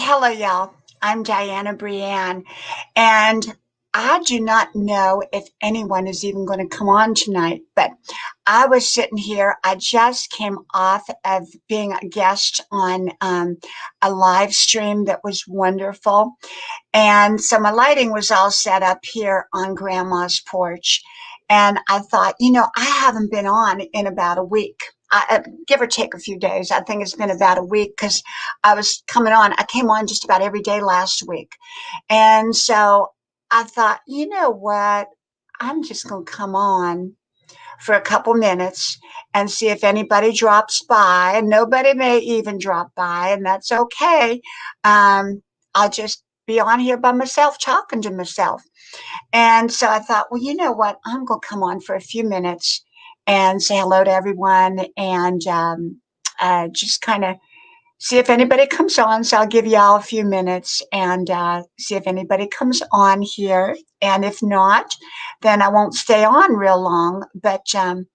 Hello, y'all. I'm Diana Brienne, and I do not know if anyone is even going to come on tonight, but I was sitting here. I just came off of being a guest on a live stream that was wonderful. And so my lighting was all set up here on Grandma's porch. And I thought, I haven't been on in about a week. Give or take a few days. I think it's been about a week because I came on just about every day last week. And so I thought, you know what? I'm just going to come on for a couple minutes and see if anybody drops by. And nobody may even drop by, and that's okay. I'll just be on here by myself, talking to myself. And so I thought, well, you know what? I'm going to come on for a few minutes and say hello to everyone and just kind of see if anybody comes on. So I'll give y'all a few minutes and see if anybody comes on here. And if not, then I won't stay on real long. But, I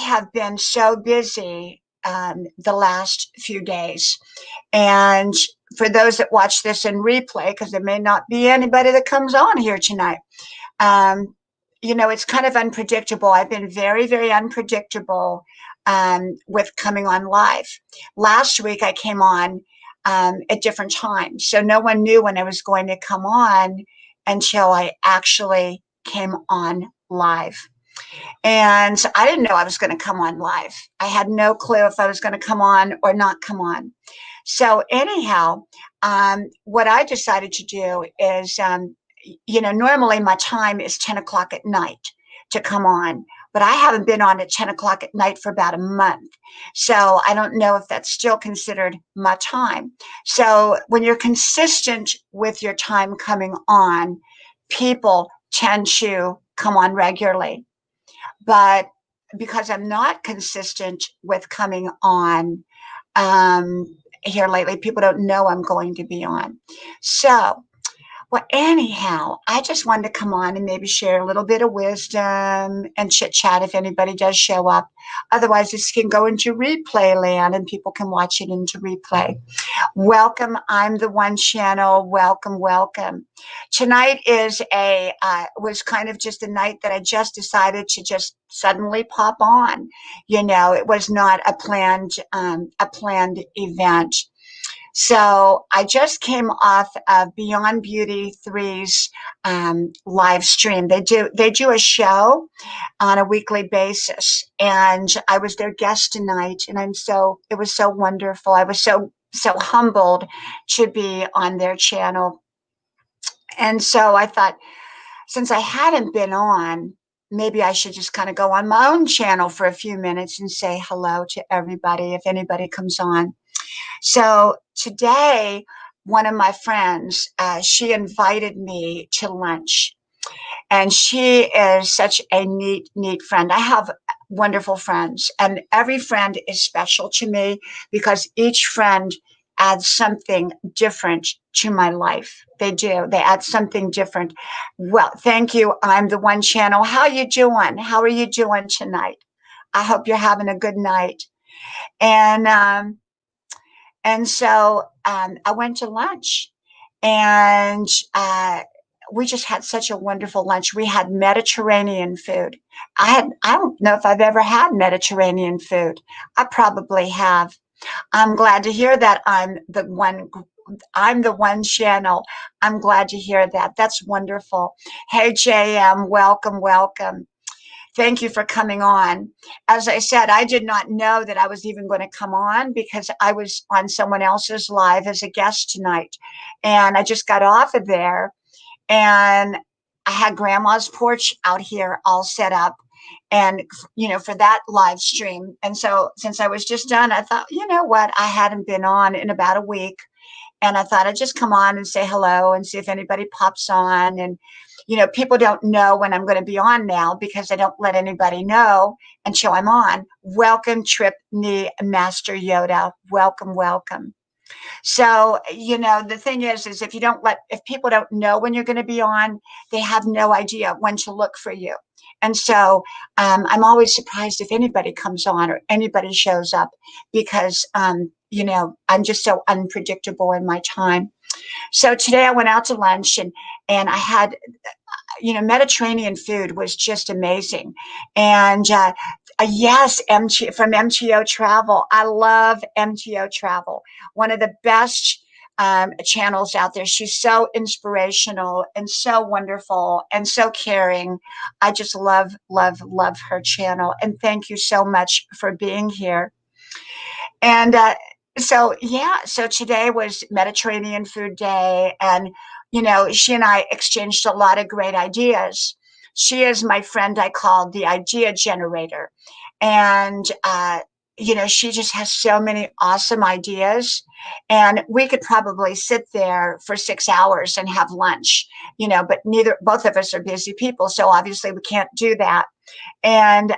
have been so busy the last few days. And for those that watch this in replay, because there may not be anybody that comes on here tonight, it's kind of unpredictable. I've been very, very unpredictable with coming on live. Last week I came on at different times. So no one knew when I was going to come on until I actually came on live. And so I didn't know I was going to come on live. I had no clue if I was going to come on or not come on. So anyhow, what I decided to do is, normally my time is 10 o'clock at night to come on, but I haven't been on at 10 o'clock at night for about a month. So I don't know if that's still considered my time. So when you're consistent with your time coming on, people tend to come on regularly. But because I'm not consistent with coming on here lately, people don't know I'm going to be on. So, well, anyhow, I just wanted to come on and maybe share a little bit of wisdom and chit chat if anybody does show up. Otherwise, this can go into replay land and people can watch it into replay. Welcome. I'm the One Channel. Welcome, welcome. Tonight was kind of just a night that I just decided to just suddenly pop on. It was not a planned event. So I just came off of Beyond Beauty 3's live stream. They do a show on a weekly basis, and I was their guest tonight, and it was so wonderful. I was so humbled to be on their channel. And so I thought, since I hadn't been on, maybe I should just kind of go on my own channel for a few minutes and say hello to everybody if anybody comes on. So today, one of my friends, she invited me to lunch. And she is such a neat, neat friend. I have wonderful friends, and every friend is special to me because each friend adds something different to my life. They do. They add something different. Well, thank you. I'm the One Channel. How you doing? How are you doing tonight? I hope you're having a good night. And so I went to lunch, and we just had such a wonderful lunch. We had Mediterranean food. I don't know if I've ever had Mediterranean food. I probably have. I'm glad to hear that I'm the One Channel. I'm glad to hear that. That's wonderful. Hey, JM, welcome, welcome. Thank you for coming on. As I said, I did not know that I was even going to come on because I was on someone else's live as a guest tonight. And I just got off of there, and I had Grandma's porch out here all set up and, for that live stream. And so since I was just done, I thought, you know what? I hadn't been on in about a week. And I thought I'd just come on and say hello and see if anybody pops on. And, people don't know when I'm going to be on now because I don't let anybody know until I'm on. Welcome, Trip Knee Master Yoda. Welcome, welcome. So, the thing is if people don't know when you're going to be on, they have no idea when to look for you. And so I'm always surprised if anybody comes on or anybody shows up because, I'm just so unpredictable in my time. So today I went out to lunch and I had, Mediterranean food was just amazing. And yes, from MTO Travel. I love MTO Travel, one of the best channels out there. She's so inspirational and so wonderful and so caring. I just love, love, love her channel. And thank you so much for being here. And so today was Mediterranean Food Day, and she and I exchanged a lot of great ideas. She is my friend I call the idea generator, and she just has so many awesome ideas, and we could probably sit there for 6 hours and have lunch, but both of us are busy people, so obviously we can't do that. And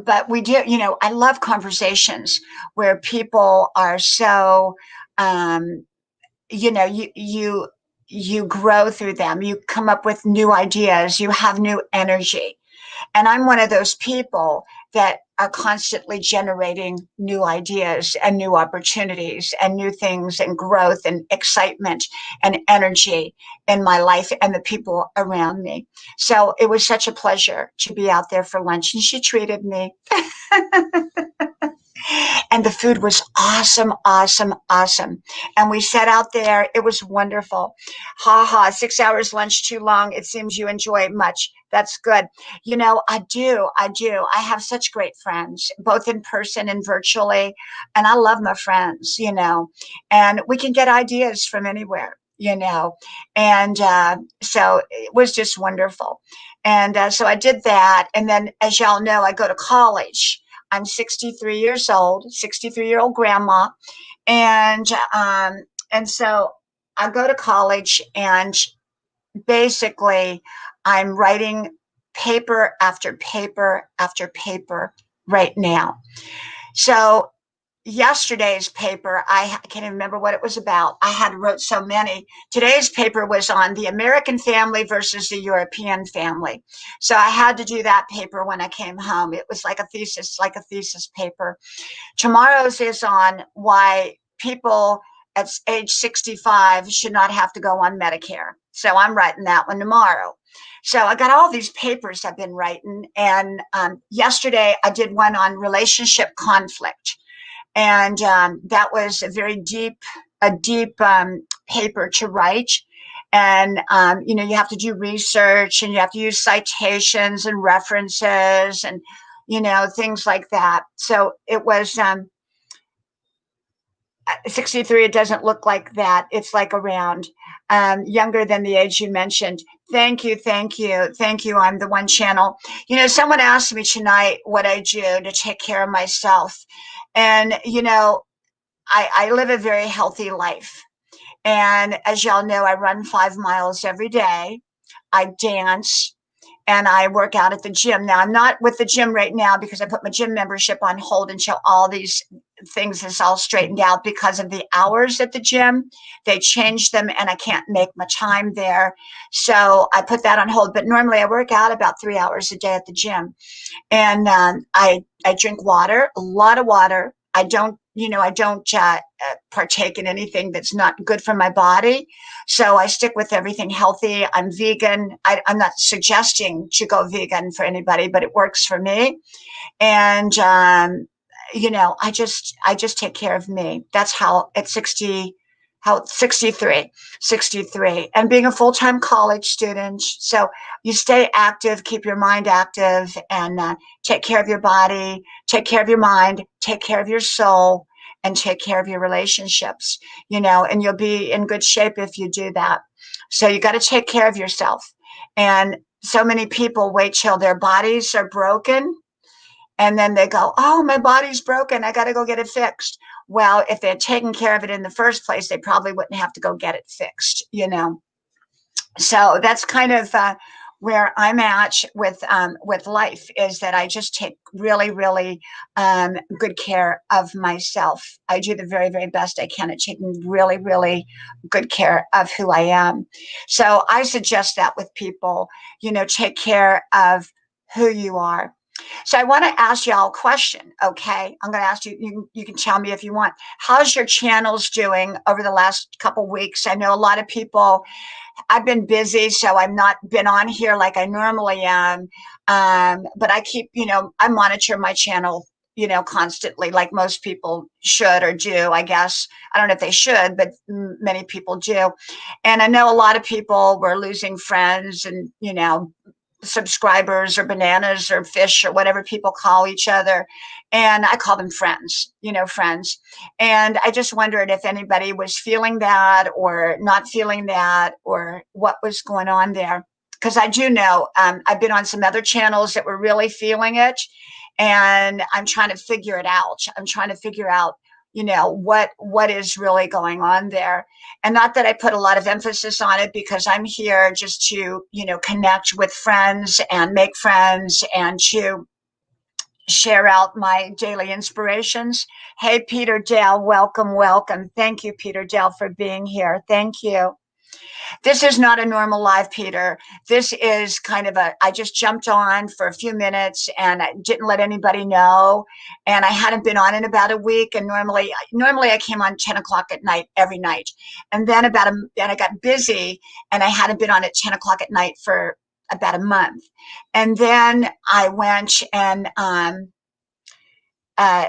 but we do, I love conversations where people are so, um, you grow through them. You come up with new ideas. You have new energy. And I'm one of those people that are constantly generating new ideas and new opportunities and new things and growth and excitement and energy in my life and the people around me. So it was such a pleasure to be out there for lunch, and she treated me. And the food was awesome, awesome, awesome. And we sat out there. It was wonderful. Ha ha, 6 hours lunch too long. It seems you enjoy it much. That's good. I do. I do. I have such great friends, both in person and virtually. And I love my friends, and we can get ideas from anywhere. And so it was just wonderful. And so I did that. And then, as y'all know, I go to college. I'm 63 years old, 63-year-old grandma, and so I go to college, and basically I'm writing paper after paper after paper right now. So yesterday's paper, I can't even remember what it was about. I had wrote so many. Today's paper was on the American family versus the European family. So I had to do that paper when I came home. It was like a thesis paper. Tomorrow's is on why people at age 65 should not have to go on Medicare. So I'm writing that one tomorrow. So I got all these papers I've been writing. And yesterday I did one on relationship conflict. And that was a deep paper to write. And you have to do research, and you have to use citations and references, and things like that. So it was 63. It doesn't look like that. It's like around younger than the age you mentioned. Thank you, thank you, thank you. I'm the one channel. Someone asked me tonight what I do to take care of myself. And, I live a very healthy life. And as y'all know, I run 5 miles every day. I dance and I work out at the gym. Now, I'm not with the gym right now because I put my gym membership on hold until all these things is all straightened out because of the hours at the gym. They changed them and I can't make my time there. So I put that on hold. But normally I work out about 3 hours a day at the gym. And I drink water, a lot of water. I don't partake in anything that's not good for my body. So I stick with everything healthy. I'm vegan. I'm not suggesting to go vegan for anybody, but it works for me. And I just take care of me. That's how at 63, and being a full-time college student. So you stay active, keep your mind active, and take care of your body, take care of your mind, take care of your soul, and take care of your relationships, and you'll be in good shape if you do that. So you got to take care of yourself. And so many people wait till their bodies are broken and then they go, oh, my body's broken. I got to go get it fixed. Well, if they'd taken care of it in the first place, they probably wouldn't have to go get it fixed. So that's kind of where I'm at with life is that I just take really, really good care of myself. I do the very, very best I can at taking really, really good care of who I am. So I suggest that with people, take care of who you are. So I want to ask y'all a question, okay? I'm going to ask you, you can tell me if you want. How's your channels doing over the last couple weeks? I know a lot of people, I've been busy, so I've not been on here like I normally am. But I keep, I monitor my channel, constantly, like most people should or do, I guess. I don't know if they should, but many people do. And I know a lot of people were losing friends and, subscribers or bananas or fish or whatever people call each other. And I call them friends, friends. And I just wondered if anybody was feeling that or not feeling that or what was going on there. Because I do know I've been on some other channels that were really feeling it. And I'm trying to figure it out. I'm trying to figure out, what is really going on there. And not that I put a lot of emphasis on it because I'm here just to, connect with friends and make friends and to share out my daily inspirations. Hey, Peter Dale, welcome, welcome. Thank you, Peter Dale, for being here. Thank you. This is not a normal live, Peter. This is kind of I just jumped on for a few minutes and I didn't let anybody know. And I hadn't been on in about a week. And normally I came on 10 o'clock at night every night. And then then I got busy and I hadn't been on at 10 o'clock at night for about a month. And then I went and,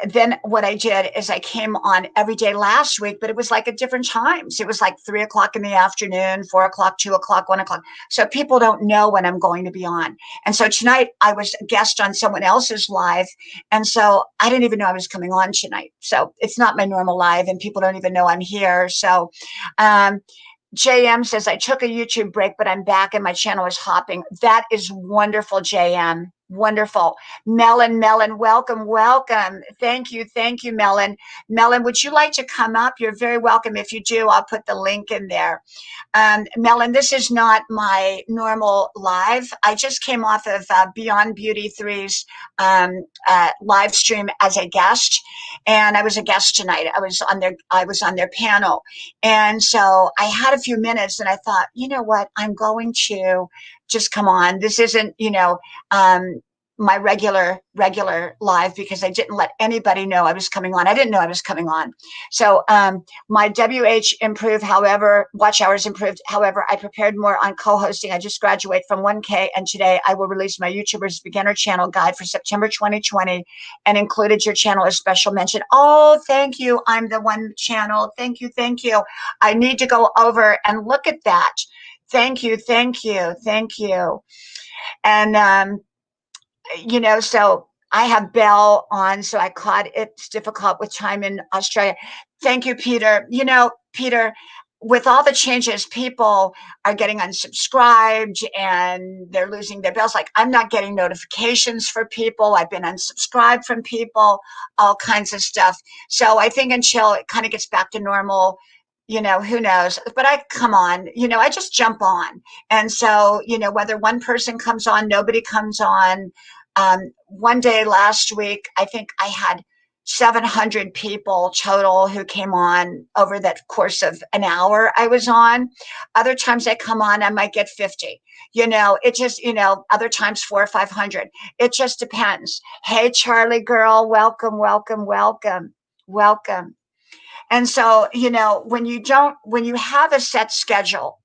then what I did is I came on every day last week, but it was like at different times. It was like 3 o'clock in the afternoon, 4 o'clock, 2 o'clock, 1 o'clock. So people don't know when I'm going to be on. And so tonight I was a guest on someone else's live. And so I didn't even know I was coming on tonight. So it's not my normal live and people don't even know I'm here. So, JM says, I took a YouTube break, but I'm back and my channel is hopping. That is wonderful, JM. Wonderful. Melon, welcome, welcome. Thank you, Melon. Melon, would you like to come up? You're very welcome. If you do, I'll put the link in there. Melon, this is not my normal live. I just came off of Beyond Beauty 3's live stream as a guest, and I was a guest tonight. I was on their panel, and so I had a few minutes, and I thought, you know what, I'm going to just come on. This isn't, my regular live because I didn't let anybody know I was coming on. I didn't know I was coming on. So my WH improved, however, watch hours improved. However, I prepared more on co-hosting. I just graduated from 1K and today I will release my YouTubers beginner channel guide for September 2020 and included your channel as special mention. Oh, thank you. I'm the one channel. Thank you. Thank you. I need to go over and look at that. Thank you. Thank you. Thank you. And, so I have Bell on, so I caught it's difficult with time in Australia. Thank you, Peter. Peter, with all the changes, people are getting unsubscribed and they're losing their bells. Like I'm not getting notifications for people. I've been unsubscribed from people, all kinds of stuff. So I think until it kind of gets back to normal, who knows? But I come on, I just jump on. And so, whether one person comes on, nobody comes on. One day last week, I think I had 700 people total who came on over that course of an hour I was on. Other times I come on, I might get 50. It just, other times 400 or 500. It just depends. Hey, Charlie girl, welcome, welcome, welcome, welcome. And so, when you have a set schedule,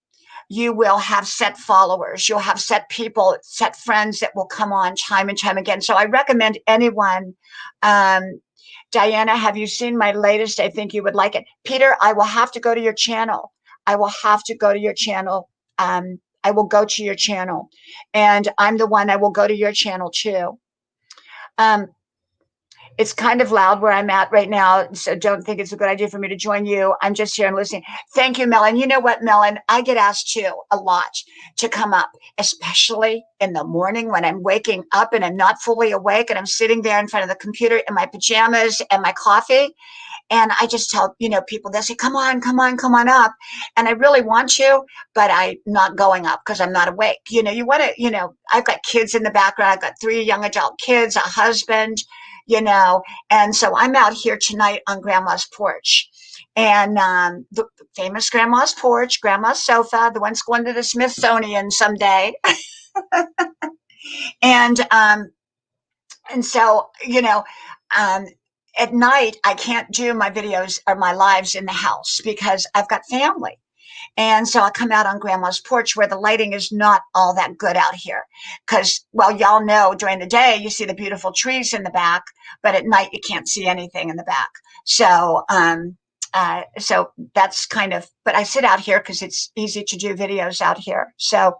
you will have set followers, you'll have set people, set friends that will come on time and time again. So I recommend anyone. Diana, have you seen my latest? I think you would like it. Peter, I will have to go to your channel. I will have to go to your channel. I will go to your channel. And I'm the one, I will go to your channel too. It's kind of loud where I'm at right now, so don't think it's a good idea for me to join you. I'm just here and listening. Thank you, Melon. You know what, Melon? I get asked too a lot to come up, especially in the morning when I'm waking up and I'm not fully awake and I'm sitting there in front of the computer in my pajamas and my coffee. And I just tell, people, they say, come on, come on, come on up. And I really want you, but I'm not going up because I'm not awake. You want to, I've got kids in the background. I've got 3 young adult kids, a husband, and so I'm out here tonight on Grandma's porch. And the famous Grandma's porch, Grandma's sofa, the one's going to the Smithsonian someday. and and so, um, at night, I can't do my videos or my lives in the house because I've got family. And so I come out on Grandma's porch where the lighting is not all that good out here. Because, well, y'all know during the day you see the beautiful trees in the back, but at night you can't see anything in the back. So that's kind of, but I sit out here because it's easy to do videos out here. So,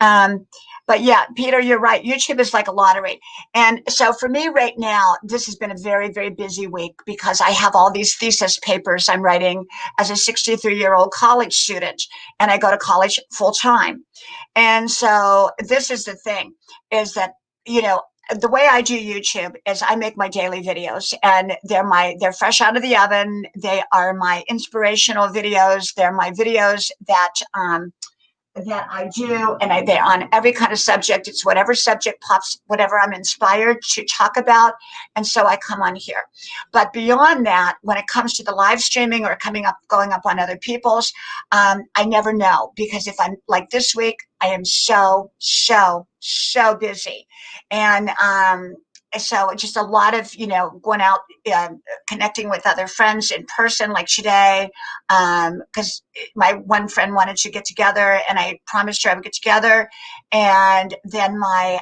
um, but yeah, Peter, you're right. YouTube is like a lottery. And so for me right now, this has been a very, very busy week because I have all these thesis papers I'm writing as a 63-year-old college student, and I go to college full time. And so this is the thing is that, the way I do YouTube is I make my daily videos, and they're fresh out of the oven. They are my inspirational videos. They're my videos that I do, and they're on every kind of subject. It's whatever subject pops, whatever I'm inspired to talk about, and so I come on here. But beyond that, when it comes to the live streaming or going up on other people's, I never know, because if I'm like this week, I am so busy, and so just a lot of going out, connecting with other friends in person like today, because my one friend wanted to get together and I promised her I would get together. And then my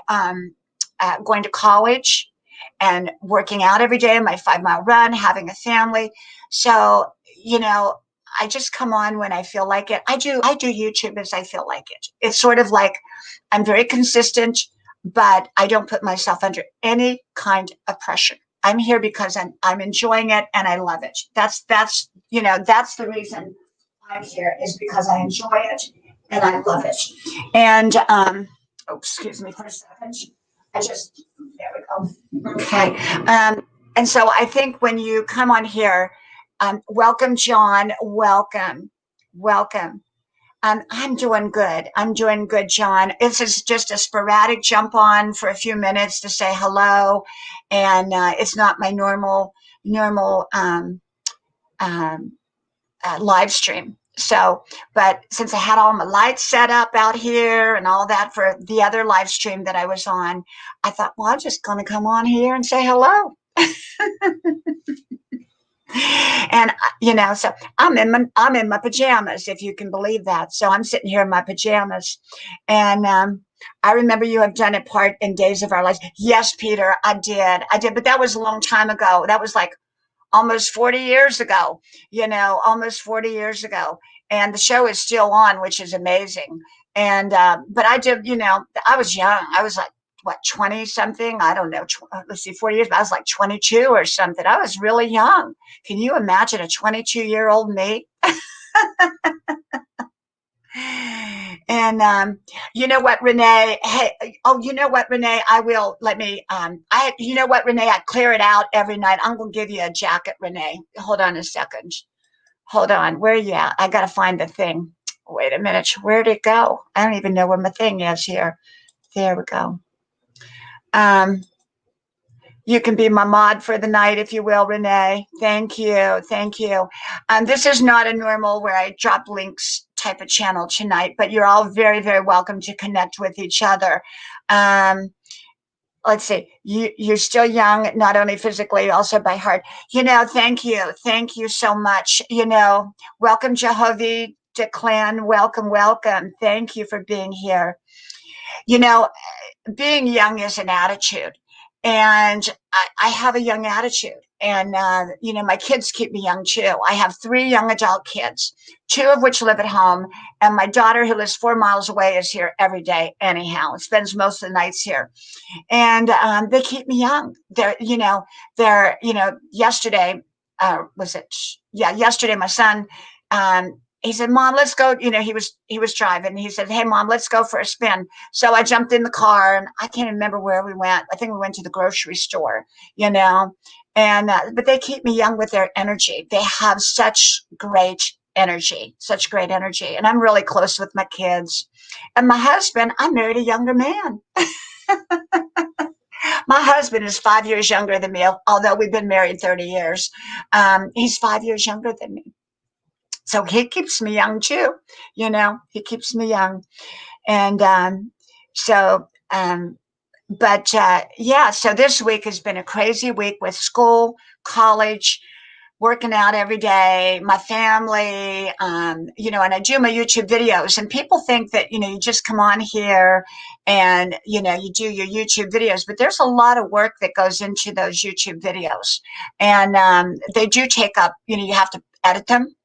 going to college and working out every day, my 5-mile run, having a family. So I just come on when I feel like it. I do YouTube as I feel like it. It's sort of like I'm very consistent, but I don't put myself under any kind of pressure. I'm here because I'm enjoying it and I love it. That's the reason I'm here, is because I enjoy it and I love it. And excuse me for a second. There we go. Okay. And so I think when you come on here, welcome, John. Welcome. I'm doing good. I'm doing good, John. This is just a sporadic jump on for a few minutes to say hello, and it's not my normal live stream. So, but since I had all my lights set up out here and all that for the other live stream that I was on, I thought, well, I'm just going to come on here and say hello. And so I'm in my pajamas, if you can believe that. So I'm sitting here in my pajamas, and I remember you have done a part in Days of Our Lives. Yes, Peter, I did, but that was a long time ago. That was like almost 40 years ago. Almost 40 years ago, and the show is still on, which is amazing. And but I did, I was young. I was like, what, 20 something? I don't know. Let's see, 40 years, but I was like 22 or something. I was really young. Can you imagine a 22-year-old me? And you know what, Renee? Hey, oh, you know what, Renee? You know what, Renee? I clear it out every night. I'm gonna give you a jacket, Renee. Hold on a second. Hold on. Where are you at? I gotta find the thing. Wait a minute. Where'd it go? I don't even know where my thing is here. There we go. You can be my mod for the night, if you will, Renee. Thank you. Thank you. This is not a normal where I drop links type of channel tonight, but you're all very, very welcome to connect with each other. Let's see. You're still young, not only physically, also by heart. Thank you. Thank you so much. Welcome, Jehovah Declan. Welcome. Thank you for being here. Being young is an attitude. and I have a young attitude. And, my kids keep me young too. I have 3 young adult kids, 2 of which live at home. And my daughter, who lives 4 miles away, is here every day, anyhow, spends most of the nights here. And they keep me young. Yesterday, was it? Yeah, yesterday, my son, he said, "Mom, let's go." He was driving. He said, "Hey, Mom, let's go for a spin." So I jumped in the car, and I can't remember where we went. I think we went to the grocery store, you know. And but they keep me young with their energy. They have such great energy. And I'm really close with my kids. And my husband, I married a younger man. My husband is 5 years younger than me, although we've been married 30 years. He's 5 years younger than me. So he keeps me young too. He keeps me young. And so, but yeah, so this week has been a crazy week with school, college, working out every day, my family, and I do my YouTube videos. And people think that, you just come on here and, you do your YouTube videos, but there's a lot of work that goes into those YouTube videos. And they do take up, you have to edit them.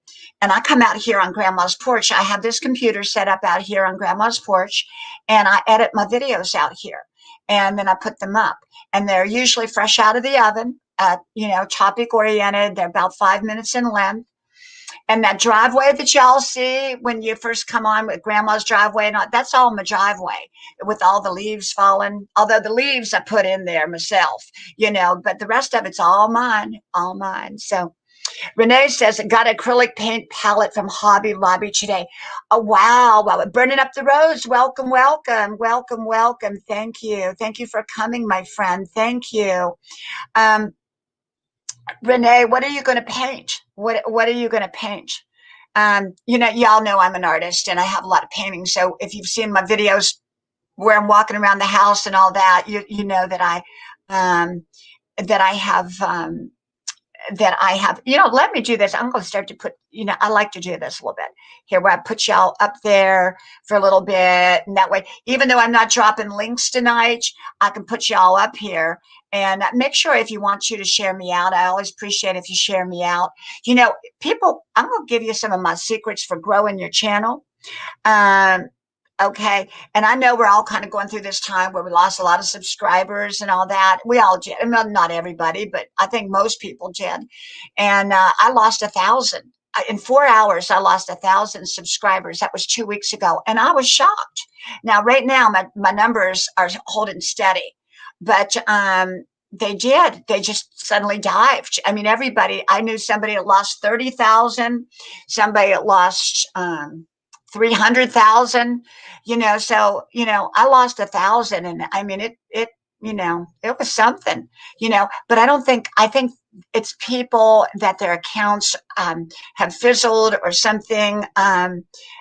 And I come out here on Grandma's porch. I have this computer set up out here on Grandma's porch, and I edit my videos out here. And then I put them up. And they're usually fresh out of the oven, topic oriented. They're about 5 minutes in length. And that driveway that y'all see when you first come on with Grandma's driveway, and that's all my driveway with all the leaves falling. Although the leaves I put in there myself, but the rest of it's all mine, all mine. So Renee says, "I got acrylic paint palette from Hobby Lobby today." Oh, wow. Wow. Burning up the roads. Welcome, welcome, welcome, welcome. Thank you. Thank you for coming, my friend. Thank you. Renee, what are you going to paint? What are you going to paint? Y'all know I'm an artist and I have a lot of paintings. So if you've seen my videos where I'm walking around the house and all that, you know that I have, let me do this. I'm going to start to put, I like to do this a little bit here where I put y'all up there for a little bit. And that way, even though I'm not dropping links tonight, I can put y'all up here and make sure if you want to share me out. I always appreciate if you share me out. People, I'm going to give you some of my secrets for growing your channel. Okay. And I know we're all kind of going through this time where we lost a lot of subscribers and all that. We all did. Not everybody, but I think most people did. And I lost 1,000. In 4 hours, I lost 1,000 subscribers. That was 2 weeks ago. And I was shocked. Now, right now, my numbers are holding steady. But they did. They just suddenly dived. I mean, everybody, I knew somebody that lost 30,000, somebody that lost 300,000, so, I lost 1,000 and I mean, it was something, but I think it's people that their accounts, have fizzled or something.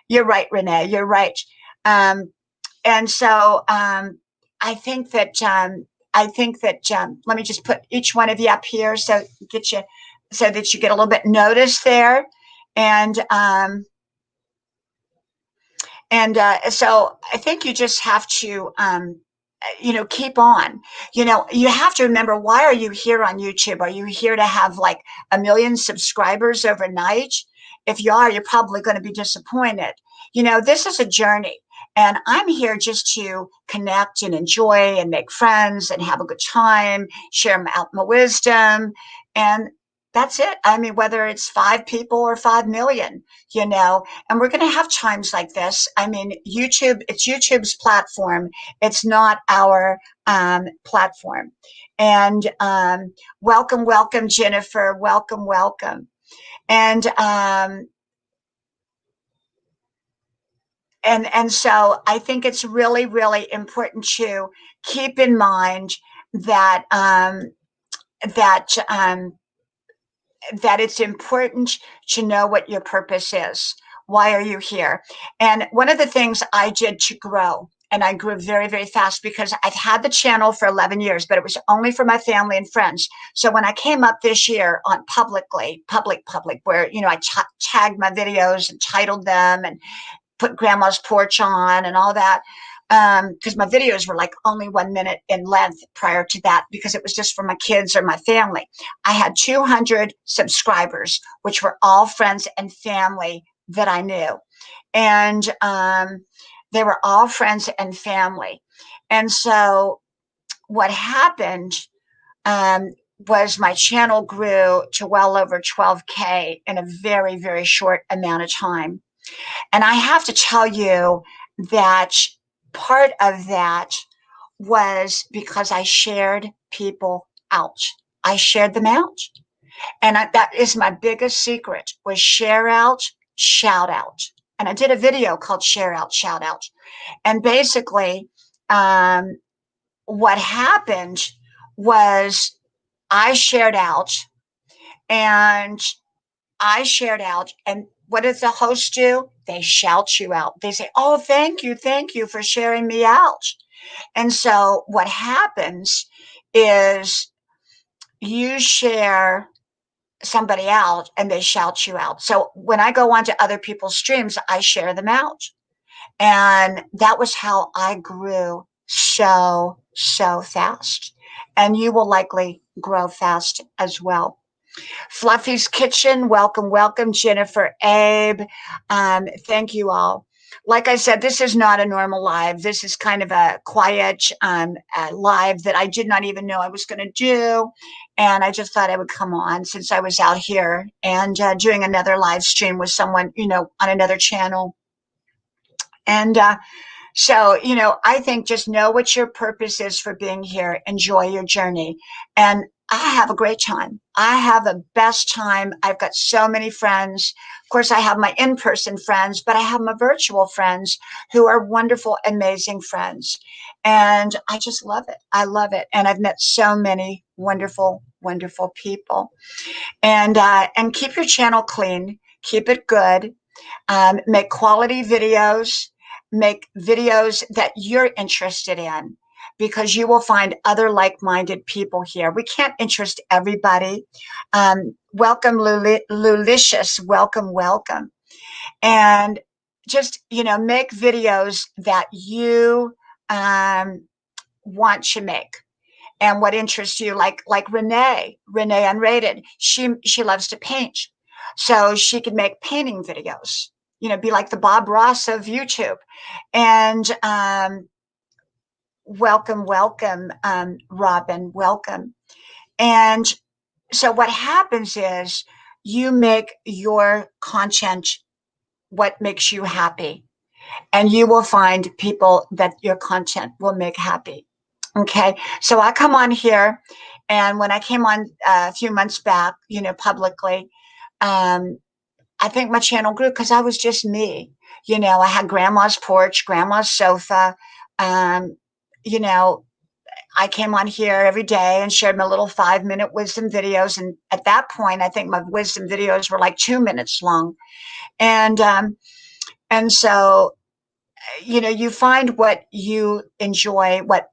You're right, Renee, you're right. And so, I think that, let me just put each one of you up here so that you get a little bit notice there. And, so I think you just have to, keep on. You have to remember, why are you here on YouTube? Are you here to have like 1 million subscribers overnight? If you are, you're probably going to be disappointed. This is a journey. And I'm here just to connect and enjoy and make friends and have a good time, share out my wisdom. And that's it. I mean, whether it's 5 people or 5 million, and we're going to have times like this. I mean, it's YouTube's platform. It's not our platform. And welcome, welcome, Jennifer. Welcome, welcome. And so I think it's really, really important to keep in mind that that it's important to know what your purpose is. Why are you here? And one of the things I did to grow, and I grew very, very fast because I've had the channel for 11 years, but it was only for my family and friends. So when I came up this year on public, where, I tagged my videos and titled them and put Grandma's Porch on and all that, because my videos were like only 1 minute in length prior to that because it was just for my kids or my family. I had 200 subscribers, which were all friends and family that I knew. And they were all friends and family. And so what happened um, was my channel grew to well over 12K in a very, very short amount of time. And I have to tell you that part of that was because I shared people out. I shared them out. And that is my biggest secret was share out, shout out. And I did a video called Share Out, Shout Out. And basically, um, what happened was I shared out and I shared out. And what does the host do? They shout you out. They say, oh, thank you for sharing me out. And so what happens is you share somebody out and they shout you out. So when I go onto other people's streams, I share them out. And that was how I grew so fast. And you will likely grow fast as well. Fluffy's Kitchen, welcome, welcome, Jennifer, Abe. Thank you all. Like I said, this is not a normal live. This is kind of a quiet live that I did not even know I was going to do. And I just thought I would come on since I was out here and doing another live stream with someone, on another channel. And so, I think just know what your purpose is for being here. Enjoy your journey. And I have a great time. I have a best time. I've got so many friends. Of course, I have my in-person friends, but I have my virtual friends who are wonderful, amazing friends. And I just love it. I love it. And I've met so many wonderful, wonderful people. And keep your channel clean. Keep it good. Make quality videos. Make videos that you're interested in because you will find other like-minded people here. We can't interest everybody. Welcome, Lulicious. Welcome, welcome. And just, make videos that you want to make and what interests you. Like Renee Unrated. She loves to paint. So she could make painting videos, be like the Bob Ross of YouTube. And welcome, Robin, welcome. And so what happens is you make your content what makes you happy. And you will find people that your content will make happy. Okay. So I come on here. And when I came on a few months back, publicly, I think my channel grew because I was just me. I had grandma's porch, grandma's sofa. I came on here every day and shared my little 5-minute wisdom videos. And at that point, I think my wisdom videos were like 2 minutes long. And so, you find what you enjoy, what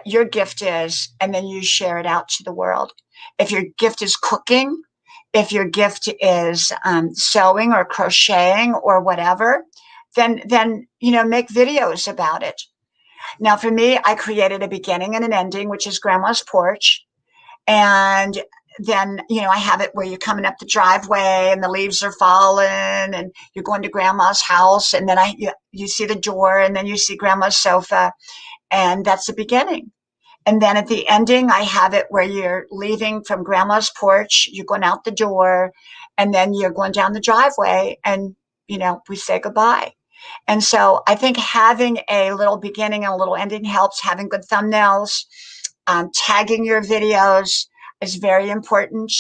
your gift is, and then you share it out to the world. If your gift is cooking, if your gift is sewing or crocheting or whatever, then make videos about it. Now, for me, I created a beginning and an ending, which is Grandma's Porch. And then, I have it where you're coming up the driveway and the leaves are falling and you're going to Grandma's house. And then you see the door and then you see Grandma's sofa. And that's the beginning. And then at the ending, I have it where you're leaving from Grandma's porch, you're going out the door, and then you're going down the driveway and, we say goodbye. And so I think having a little beginning and a little ending helps. Having good thumbnails, tagging your videos is very important.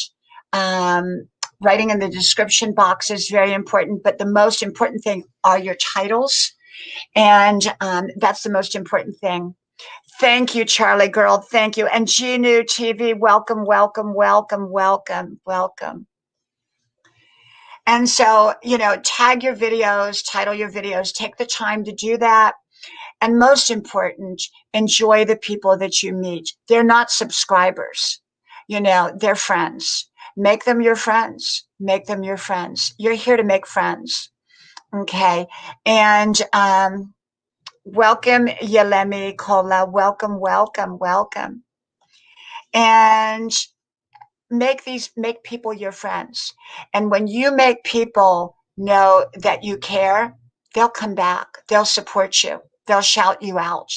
Writing in the description box is very important. But the most important thing are your titles. And that's the most important thing. Thank you, Charlie girl. Thank you. And GNU TV, welcome, welcome, welcome, welcome, welcome. And so, tag your videos, title your videos, take the time to do that. And most important, enjoy the people that you meet. They're not subscribers, they're friends. Make them your friends. Make them your friends. You're here to make friends. Okay. And Welcome, Yelemi Kola. Welcome, welcome, welcome. And make people your friends. And when you make people know that you care, they'll come back. They'll support you. They'll shout you out.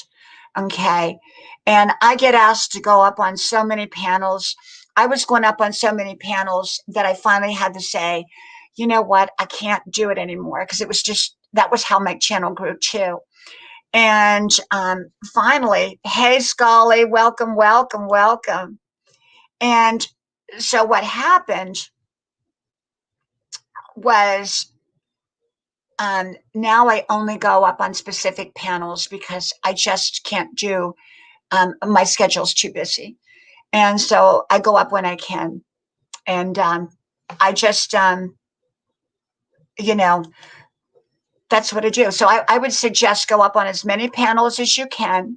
Okay. And I get asked to go up on so many panels. I was going up on so many panels that I finally had to say, you know what? I can't do it anymore because it was just that was how my channel grew too. And finally, hey, Scully, welcome, welcome, welcome. And so what happened was now I only go up on specific panels because I just can't do, my schedule's too busy. And so I go up when I can. And I just, you know, that's what I do. So I would suggest go up on as many panels as you can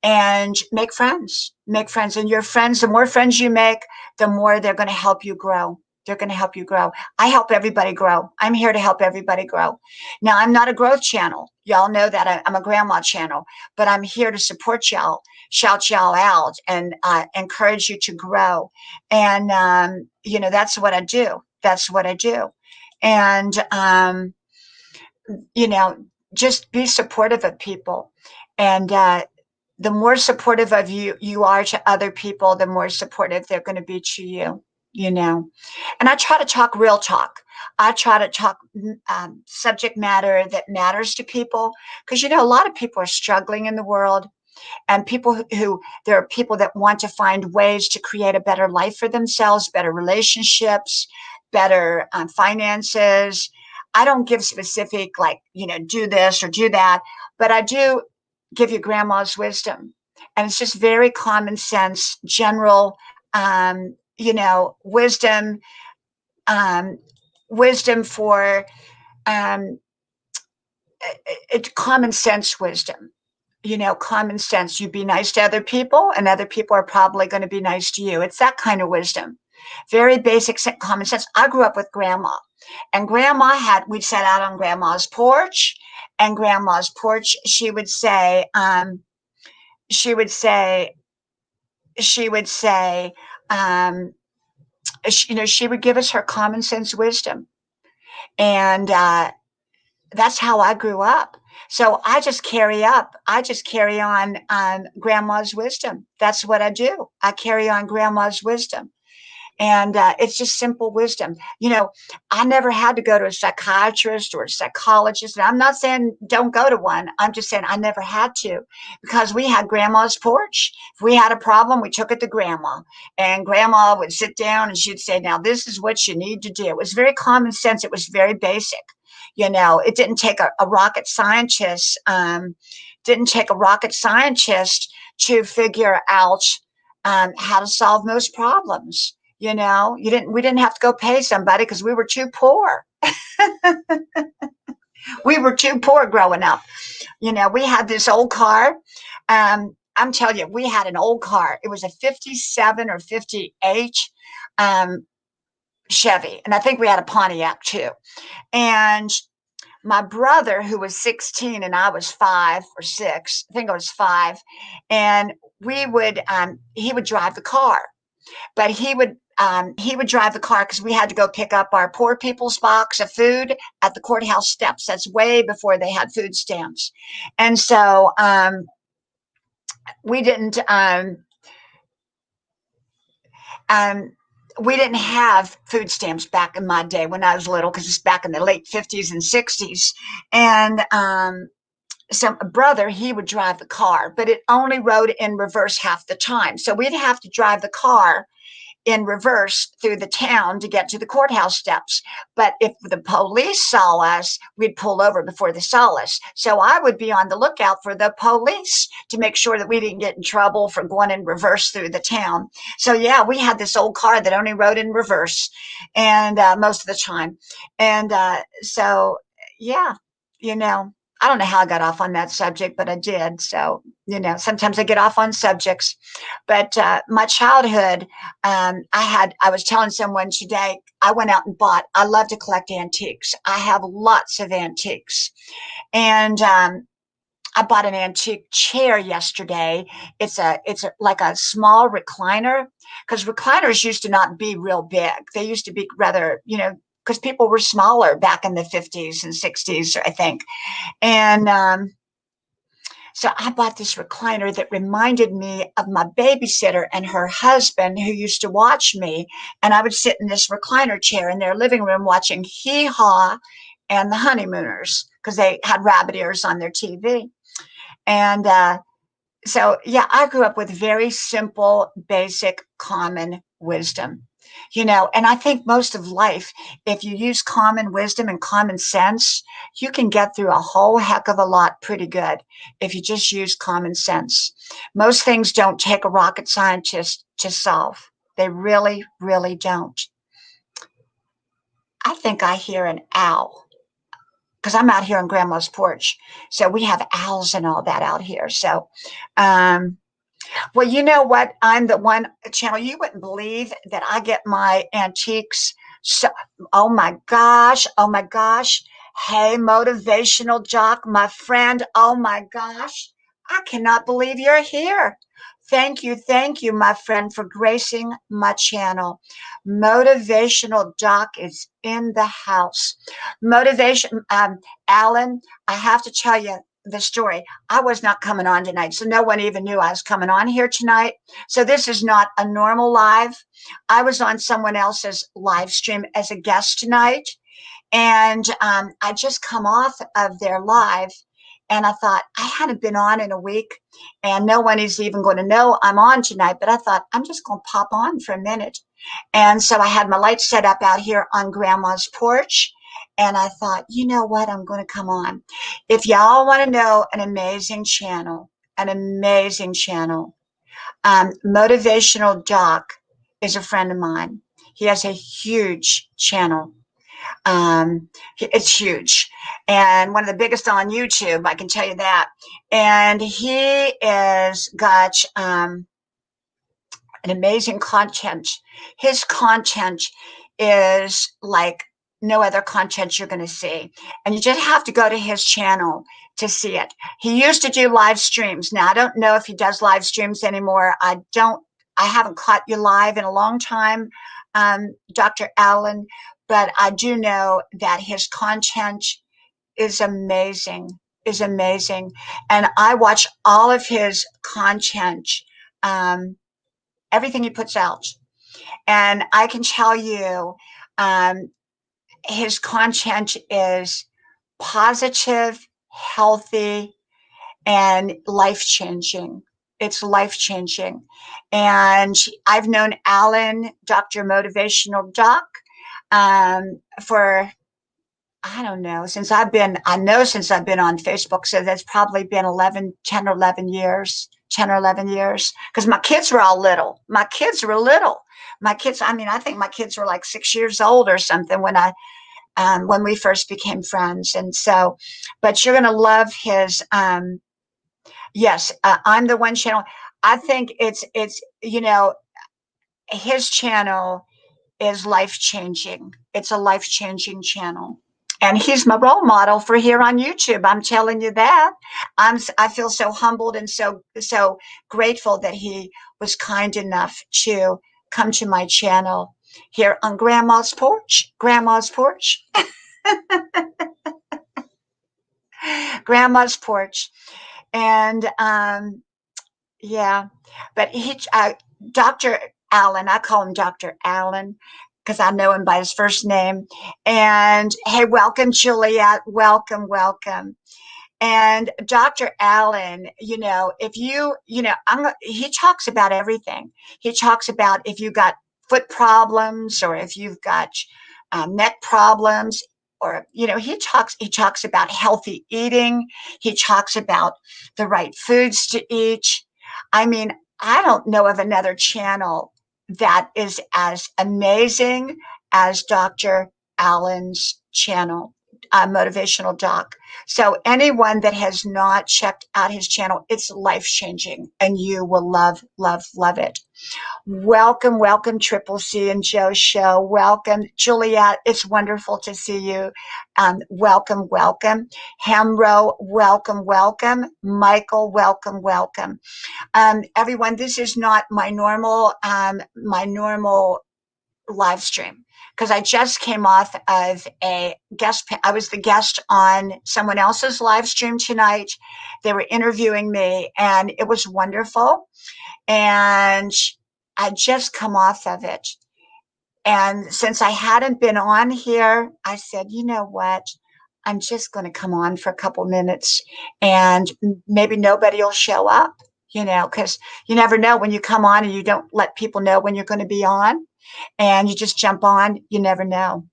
and make friends. Make friends. And your friends, the more friends you make, the more they're going to help you grow. They're going to help you grow. I help everybody grow. I'm here to help everybody grow. Now, I'm not a growth channel. Y'all know that I'm a grandma channel, but I'm here to support y'all, shout y'all out, and encourage you to grow. And, that's what I do. That's what I do. And, you know, just be supportive of people. And the more supportive of you are to other people, the more supportive they're going to be to you, you know. And I try to talk real talk. I try to talk subject matter that matters to people because, a lot of people are struggling in the world, and people who there are people that want to find ways to create a better life for themselves, better relationships, better finances. I don't give specific, like, do this or do that, but I do give you grandma's wisdom. And it's just very common sense, general, wisdom, um, wisdom for um, it's common sense wisdom. Common sense. You be nice to other people, and other people are probably going to be nice to you. It's that kind of wisdom. Very basic common sense. I grew up with grandma, and we'd sat out on grandma's porch, and grandma's porch, she would say, she would say, she would say, um, she would give us her common sense wisdom. And that's how I grew up. So I just carry on grandma's wisdom. That's what I do. I carry on grandma's wisdom. And it's just simple wisdom. I never had to go to a psychiatrist or a psychologist. And I'm not saying don't go to one. I'm just saying I never had to because we had grandma's porch. If we had a problem, we took it to grandma. And grandma would sit down and she'd say, now, this is what you need to do. It was very common sense. It was very basic. It didn't take a rocket scientist, to figure out how to solve most problems. We didn't have to go pay somebody because we were too poor. We were too poor growing up. We had this old car. I'm telling you, we had an old car. It was a 57 or 58 Chevy. And I think we had a Pontiac too. And my brother, who was 16 and I was 5 or 6, I think I was 5, and he would drive the car, but he would drive the car because we had to go pick up our poor people's box of food at the courthouse steps. That's way before they had food stamps. And so we didn't um, we didn't have food stamps back in my day when I was little because it's back in the late 50s and 60s. And so a brother, he would drive the car, but it only rode in reverse half the time. So we'd have to drive the car in reverse through the town to get to the courthouse steps. But if the police saw us, we'd pull over before they saw us. So I would be on the lookout for the police to make sure that we didn't get in trouble for going in reverse through the town. So yeah, we had this old car that only rode in reverse, and most of the time. And so yeah, you know, I don't know how I got off on that subject, but I did. So, sometimes I get off on subjects. But my childhood, I was telling someone today, I went out and I love to collect antiques. I have lots of antiques. And I bought an antique chair yesterday. It's like a small recliner, because recliners used to not be real big. They used to be rather, because people were smaller back in the 50s and 60s, I think. And so I bought this recliner that reminded me of my babysitter and her husband who used to watch me. And I would sit in this recliner chair in their living room watching Hee Haw and the Honeymooners, because they had rabbit ears on their TV. And so, yeah, I grew up with very simple, basic, common wisdom, and I think most of life, if you use common wisdom and common sense, you can get through a whole heck of a lot pretty good if you just use common sense. Most things don't take a rocket scientist to solve. They really, really don't. I think I hear an owl because I'm out here on Grandma's porch. So we have owls and all that out here. So, um, well, you know what? I'm the one channel you wouldn't believe that I get my antiques. So, oh my gosh, oh my gosh. Hey, motivational jock, my friend. Oh my gosh. I cannot believe you're here. Thank you, my friend, for gracing my channel. Motivational Doc is in the house. Motivation, Alan, I have to tell you the story. I was not coming on tonight, so no one even knew I was coming on here tonight. So this is not a normal live. I was on someone else's live stream as a guest tonight, and I just come off of their live, and I thought I hadn't been on in a week, and no one is even going to know I'm on tonight. But I thought I'm just going to pop on for a minute, and so I had my lights set up out here on Grandma's porch. And I thought, you know what? I'm going to come on. If y'all want to know an amazing channel, Motivational Doc is a friend of mine. He has a huge channel. It's huge and one of the biggest on YouTube, I can tell you that. And he is got an amazing content. His content is like no other content you're going to see. And you just have to go to his channel to see it. He used to do live streams. Now, I don't know if he does live streams anymore. I haven't caught you live in a long time, Dr. Allen, but I do know that his content is amazing, is amazing. And I watch all of his content, um, everything he puts out. And I can tell you, um, his content is positive, healthy, and life changing. It's life changing. And I've known Alan, Dr. Motivational Doc, for I don't know, since I've been on Facebook, so that's probably been 10 or 11 years, 10 or 11 years, because my kids were all little. My kids were little. My kids, I mean, I think my kids were like 6 years old or something when we first became friends. And so, but you're going to love his, yes, I'm the one channel. I think his channel is life changing. It's a life changing channel. And he's my role model for here on YouTube. I'm telling you that. I feel so humbled and so grateful that he was kind enough to come to my channel here on Grandma's porch. Grandma's porch. Grandma's porch. And yeah, but Dr. Allen, I call him Dr. Allen because I know him by his first name. And hey, welcome, Juliet. Welcome, welcome. And Dr. Allen, if he talks about everything. He talks about if you got foot problems or if you've got neck problems, or he talks about healthy eating. He talks about the right foods to eat. I mean, I don't know of another channel that is as amazing as Dr. Allen's channel. motivational doc. So anyone that has not checked out his channel, it's life-changing, and you will love, love, love it. Welcome, welcome, Triple C and Joe Show. Welcome, Juliet. It's wonderful to see you. Welcome, welcome. Hamro, welcome, welcome. Michael, welcome, welcome. Everyone, this is not my normal live stream because I just came off of a guest. I was the guest on someone else's live stream tonight. They were interviewing me, and it was wonderful. And I just come off of it. And since I hadn't been on here, I said, you know what? I'm just going to come on for a couple minutes, and maybe nobody will show up, because you never know when you come on and you don't let people know when you're going to be on, and you just jump on. You never know.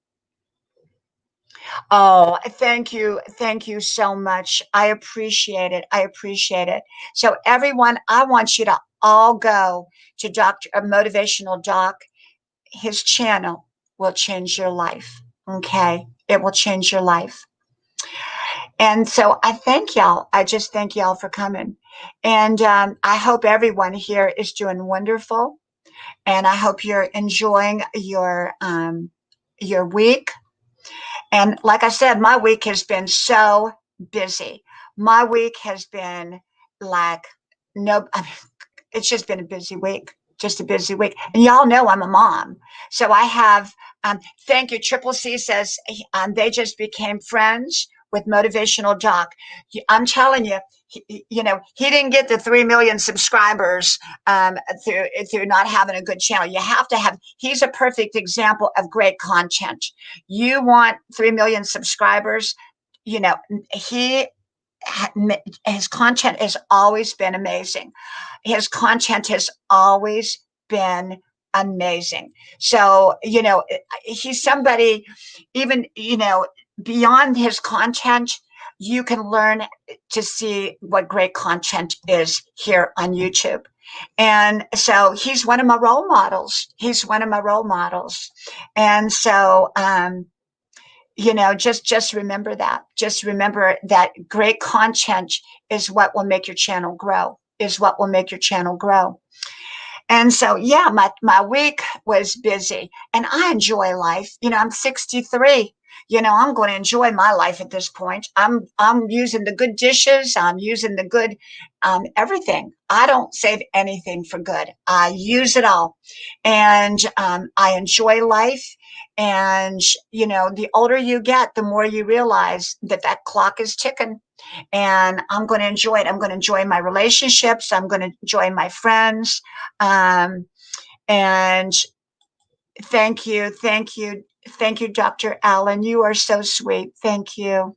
Oh, thank you. Thank you so much. I appreciate it. I appreciate it. So everyone, I want you to all go to Dr. Motivational Doc. His channel will change your life. Okay. It will change your life. And so I thank y'all. I just thank y'all for coming. And I hope everyone here is doing wonderful. And I hope you're enjoying your week. And like I said, my week has been so busy. My week has been like, it's just been a busy week, just a busy week. And y'all know I'm a mom. So I have, thank you. Triple C says they just became friends with Motivational Doc. I'm telling you, he didn't get the 3 million subscribers through not having a good channel. You have to have, he's a perfect example of great content. You want 3 million subscribers, his content has always been amazing. His content has always been amazing. So, he's somebody, even, beyond his content, you can learn to see what great content is here on YouTube. And so he's one of my role models. He's one of my role models. And so, just remember that. Just remember that great content is what will make your channel grow, is what will make your channel grow. And so, yeah, my week was busy, and I enjoy life. I'm 63. I'm going to enjoy my life at this point. I'm using the good dishes. I'm using the good everything. I don't save anything for good. I use it all, and I enjoy life. And the older you get, the more you realize that clock is ticking. And I'm going to enjoy it. I'm going to enjoy my relationships. I'm going to enjoy my friends. And thank you, Dr. Allen. You are so sweet. Thank you.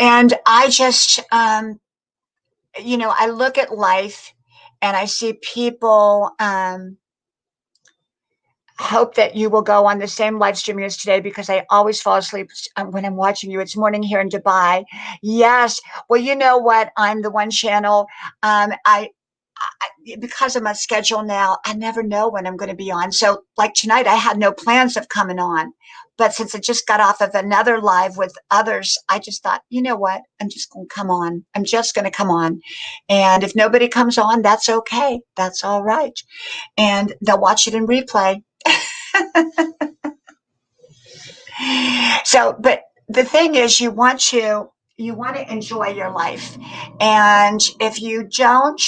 And I just, I look at life and I see people, hope that you will go on the same live stream as today, because I always fall asleep when I'm watching you. It's morning here in Dubai. Yes. Well, you know what? I'm the one channel. I because of my schedule now, I never know when I'm going to be on. So like tonight, I had no plans of coming on. But since I just got off of another live with others, I just thought, you know what? I'm just going to come on. I'm just going to come on. And if nobody comes on, that's okay. That's all right. And they'll watch it in replay. So, but the thing is, you want to enjoy your life, and if you don't,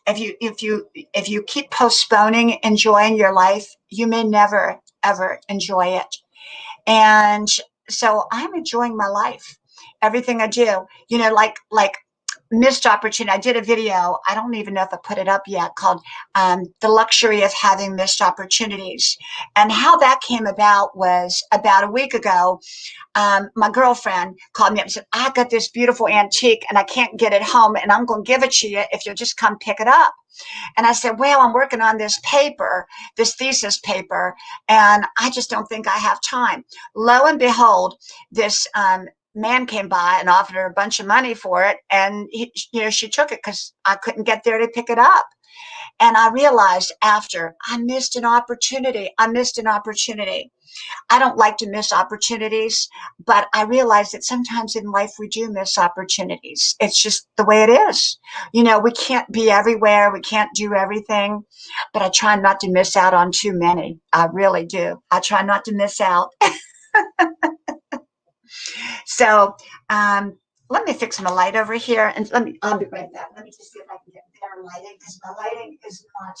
if you keep postponing enjoying your life, you may never ever enjoy it. And so I'm enjoying my life, everything I do. Like missed opportunity. I did a video, I don't even know if I put it up yet, called The Luxury of Having Missed Opportunities. And how that came about was about a week ago. My girlfriend called me up and said, I got this beautiful antique and I can't get it home, and I'm going to give it to you if you'll just come pick it up. And I said, well, I'm working on this paper, this thesis paper, and I just don't think I have time. Lo and behold, this man came by and offered her a bunch of money for it, and she took it because I couldn't get there to pick it up. And I realized after I missed an opportunity. I missed an opportunity. I don't like to miss opportunities, but I realize that sometimes in life we do miss opportunities. It's just the way it is. You know, we can't be everywhere, we can't do everything, but I try not to miss out on too many. I really do. I try not to miss out. So, um, let me fix my light over here and I'll be right back. Let me just see if I can get better lighting because my lighting is not,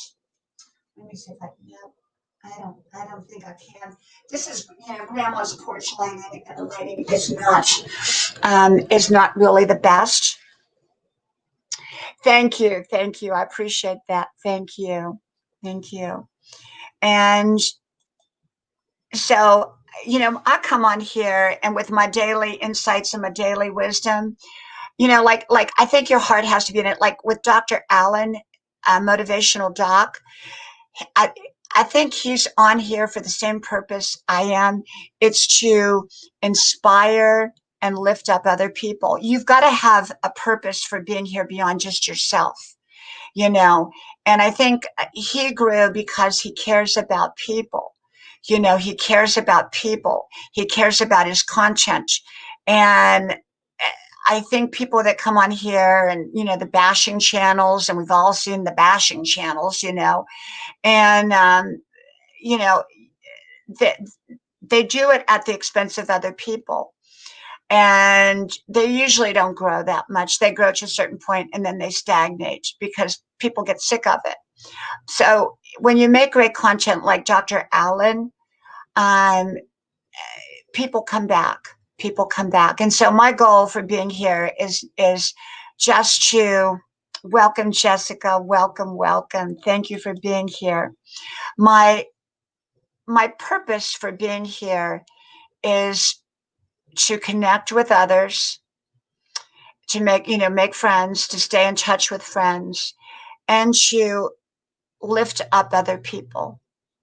let me see if I can, no, I don't think I can. This is, you know, grandma's porch lighting and the lighting is not really the best. Thank you. Thank you. I appreciate that. Thank you. Thank you. And so, you know, I come on here and with my daily insights and my daily wisdom, you know, like I think your heart has to be in it. Like with Dr. Allen, motivational doc, I I think he's on here for the same purpose I am. It's to inspire and lift up other people. You've got to have a purpose for being here beyond just yourself, you know. And I think he grew because he cares about people. You know, he cares about people. He cares about his content. And I think people that come on here and, you know, the bashing channels, and we've all seen the bashing channels, you know, and, you know, they, they do it at the expense of other people. And they usually don't grow that much. They grow to a certain point and then they stagnate because people get sick of it. So when you make great content like Dr. Allen, um, people come back. People come back. And so my goal for being here is just to welcome Jessica. Welcome, welcome. Thank you for being here. My my purpose for being here is to connect with others, to make, you know, make friends, to stay in touch with friends, and to lift up other people.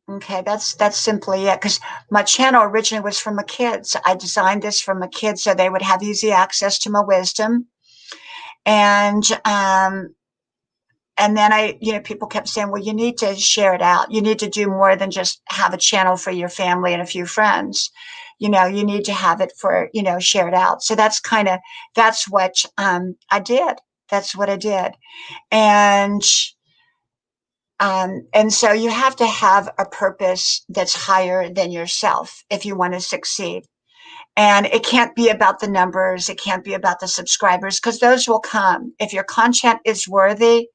Okay, that's simply it. Because my channel originally was for my kids. I designed this for my kids so they would have easy access to my wisdom. And and then I, you know, people kept saying, well, you need to share it out. You need to do more than just have a channel for your family and a few friends. You know, you need to have it for, you know, share it out. So that's what I did. That's what I did. And so you have to have a purpose that's higher than yourself if you want to succeed. And it can't be about the numbers. It can't be about the subscribers because those will come. If your content is worthy,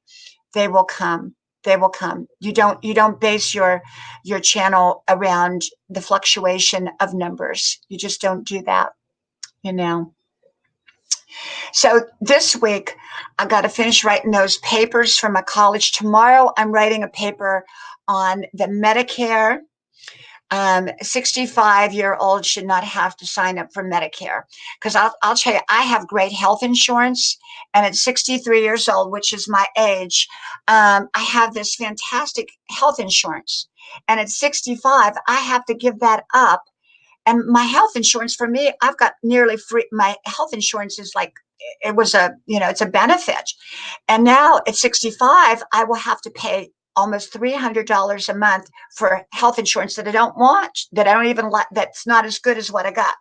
they will come. They will come. You don't base your channel around the fluctuation of numbers. You just don't do that, you know. So this week I got to finish writing those papers for my college. Tomorrow I'm writing a paper on the Medicare. 65-year-olds should not have to sign up for Medicare because I'll tell you, I have great health insurance, and at 63 years old, which is my age, I have this fantastic health insurance. And at 65, I have to give that up. And my health insurance for me, I've got nearly free. My health insurance is like, it was a, you know, it's a benefit. And now at 65, I will have to pay almost $300 a month for health insurance that I don't want, that I don't even like, that's not as good as what I got.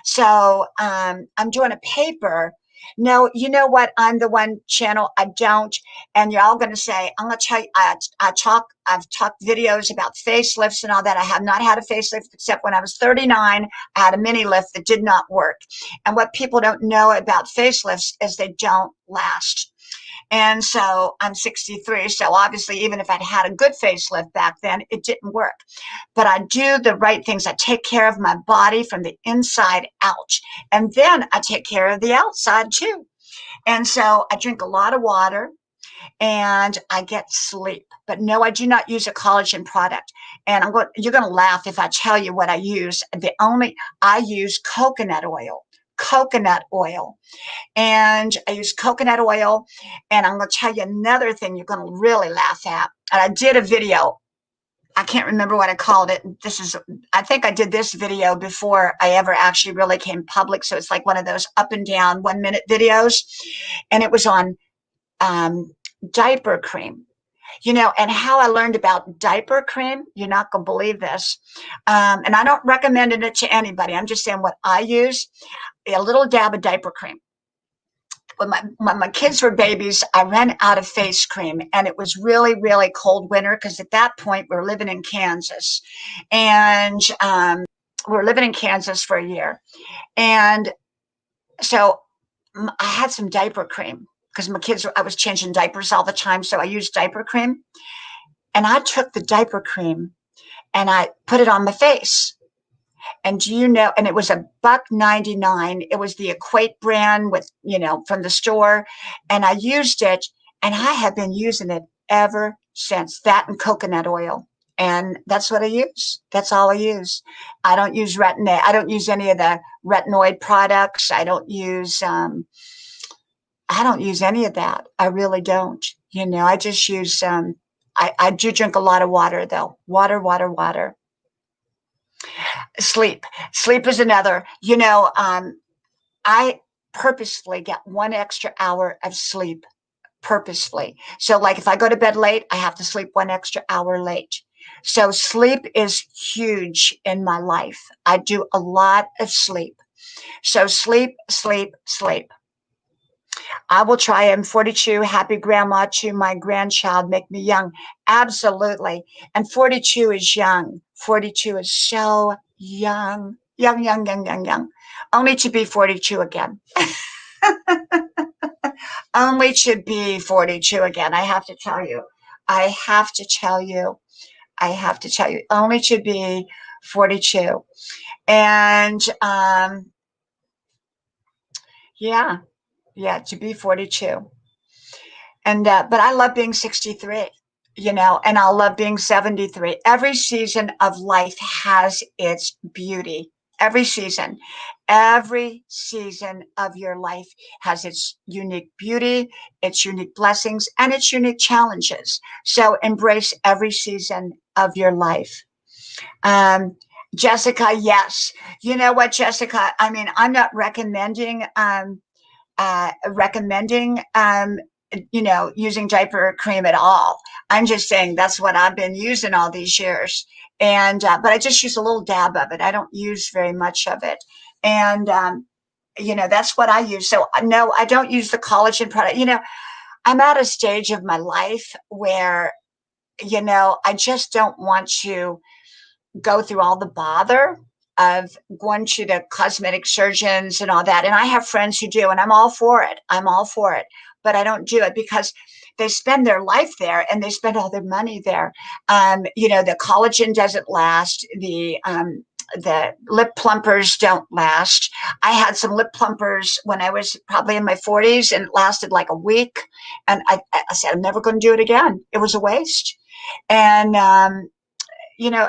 So I'm doing a paper. No, you know what? I'm the one channel I don't. And you're all going to say, I'm going to tell you, I've talked videos about facelifts and all that. I have not had a facelift except when I was 39. I had a mini lift that did not work. And what people don't know about facelifts is they don't last. And so I'm 63. So obviously, even if I'd had a good facelift back then, it didn't work. But I do the right things. I take care of my body from the inside out. And then I take care of the outside too. And so I drink a lot of water and I get sleep. But no, I do not use a collagen product. And you're going to laugh if I tell you what I use. I use coconut oil. Coconut oil. And I use coconut oil. And I'm going to tell you another thing you're going to really laugh at. And I did a video. I can't remember what I called it. I think I did this video before I ever actually really came public. So it's like one of those up and down 1 minute videos. And it was on diaper cream. And how I learned about diaper cream, you're not going to believe this. And I don't recommend it to anybody. I'm just saying what I use, a little dab of diaper cream. When my kids were babies, I ran out of face cream, and it was really, really cold winter because at that point we were living in Kansas, and we were living in Kansas for a year, and so I had some diaper cream because my kids, I was changing diapers all the time, so I used diaper cream, and I took the diaper cream and I put it on my face. And do you know, and it was a $1.99. It was the Equate brand with, from the store. And I used it, and I have been using it ever since. That and coconut oil. And that's what I use. That's all I use. I don't use retin-A. I don't use any of the retinoid products. I don't use any of that. I really don't. I just use I do drink a lot of water though. Water, water, water. Sleep is another. I purposefully get 1 extra hour of sleep, purposefully. So like if I go to bed late, I have to sleep 1 extra hour late. So sleep is huge in my life. I do a lot of sleep. So sleep, sleep, sleep. I will try. I'm 42, happy grandma to my grandchild, make me young. Absolutely. And 42 is young. 42 is so young. Young, young, young, young, young. Only to be 42 again. Only to be 42 again. I have to tell you. I have to tell you. I have to tell you. Only to be 42. And yeah, yeah, to be 42. And but I love being 63, and I love being 73. Every season of life has its beauty. Every season of your life has its unique beauty, its unique blessings, and its unique challenges. So embrace every season of your life. Um, Jessica, yes. You know what, Jessica? I mean, I'm not recommending using diaper cream at all. I'm just saying that's what I've been using all these years. And but I just use a little dab of it. I don't use very much of it. And that's what I use. So no, I don't use the collagen product. I'm at a stage of my life where I just don't want to go through all the bother of going to the cosmetic surgeons and all that. And I have friends who do, and I'm all for it. I'm all for it. But I don't do it because they spend their life there and they spend all their money there. The collagen doesn't last. The lip plumpers don't last. I had some lip plumpers when I was probably in my 40s, and it lasted like a week. And I said, I'm never going to do it again. It was a waste. And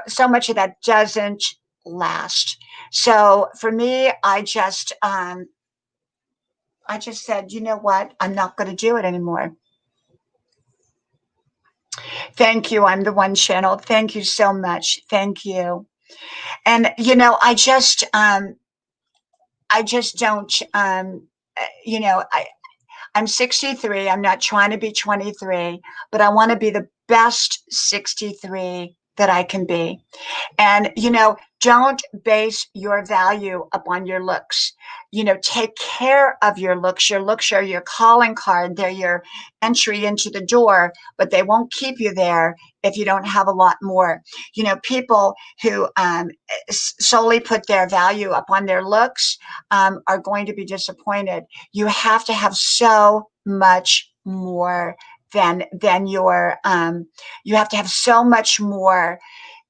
so much of that doesn't last. So for me, I just said, you know what? I'm not going to do it anymore. Thank you. I'm the one channel. Thank you so much. Thank you. And I just don't. I'm 63. I'm not trying to be 23, but I want to be the best 63 that I can be. And, don't base your value upon your looks. Take care of your looks. Your looks are your calling card. They're your entry into the door, but they won't keep you there if you don't have a lot more. People who solely put their value upon their looks are going to be disappointed. You have to have so much more than your you have to have so much more